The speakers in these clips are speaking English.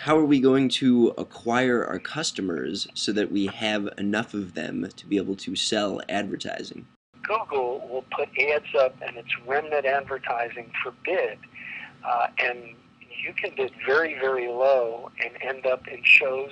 How are we going to acquire our customers so that we have enough of them to be able to sell advertising? Google will put ads up and it's remnant advertising for bid, and you can bid very, very low and end up in shows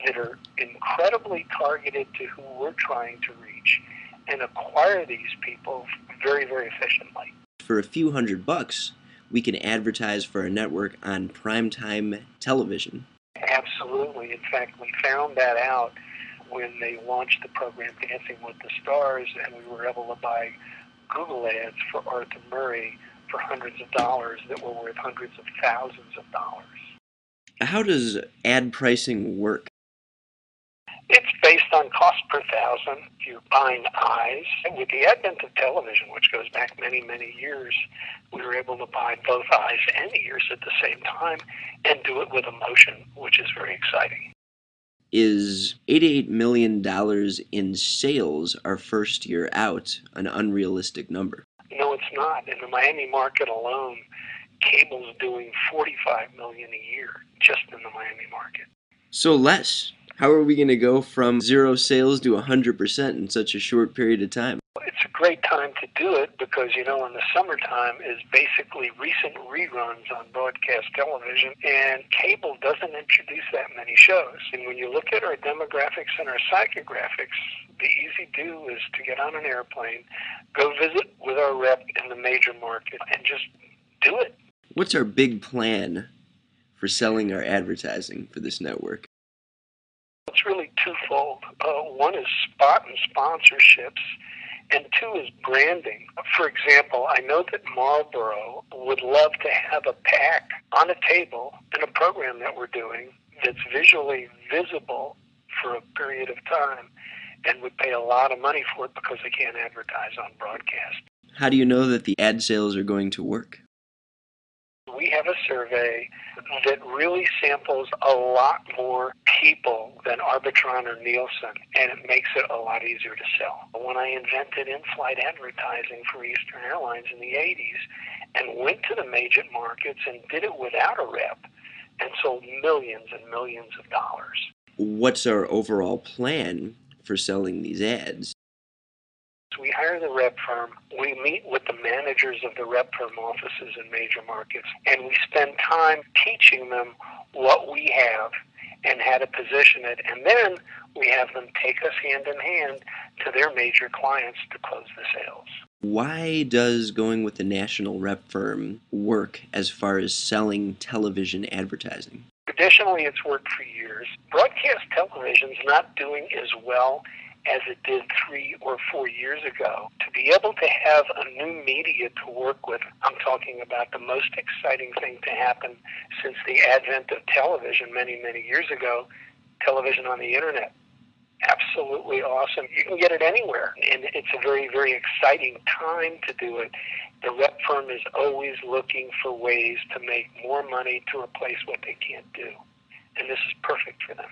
that are incredibly targeted to who we're trying to reach and acquire these people very, very efficiently. For a few $100, we can advertise for a network on primetime television. Absolutely. In fact, we found that out when they launched the program Dancing with the Stars, and we were able to buy Google ads for Arthur Murray for hundreds of dollars that were worth hundreds of thousands of dollars. How does ad pricing work? It's based on cost per thousand. You're buying eyes. And with the advent of television, which goes back many, many years, we were able to buy both eyes and ears at the same time and do it with emotion, which is very exciting. Is $88 million in sales our first year out an unrealistic number? No, it's not. In the Miami market alone, cable's doing $45 million a year just in the Miami market. So less. How are we going to go from zero sales to 100% in such a short period of time? It's a great time to do it because, in the summertime is basically recent reruns on broadcast television, and cable doesn't introduce that many shows. And when you look at our demographics and our psychographics, the easy do is to get on an airplane, go visit with our rep in the major market, and just do it. What's our big plan for selling our advertising for this network? It's really twofold. One is spot and sponsorships, and two is branding. For example, I know that Marlboro would love to have a pack on a table in a program that we're doing that's visually visible for a period of time and would pay a lot of money for it because they can't advertise on broadcast. How do you know that the ad sales are going to work? We have a survey that really samples a lot more people than Arbitron or Nielsen, and it makes it a lot easier to sell. When I invented in-flight advertising for Eastern Airlines in the 80s and went to the major markets and did it without a rep and sold millions and millions of dollars. What's our overall plan for selling these ads? We hire the rep firm, we meet with the managers of the rep firm offices in major markets, and we spend time teaching them what we have and how to position it, and then we have them take us hand in hand to their major clients to close the sales. Why does going with the national rep firm work as far as selling television advertising? Traditionally, it's worked for years. Broadcast television's not doing as well as it did 3 or 4 years ago. To be able to have a new media to work with, I'm talking about the most exciting thing to happen since the advent of television many, many years ago, television on the internet. Absolutely awesome. You can get it anywhere, and it's a very, very exciting time to do it. The rep firm is always looking for ways to make more money to replace what they can't do, and this is perfect for them.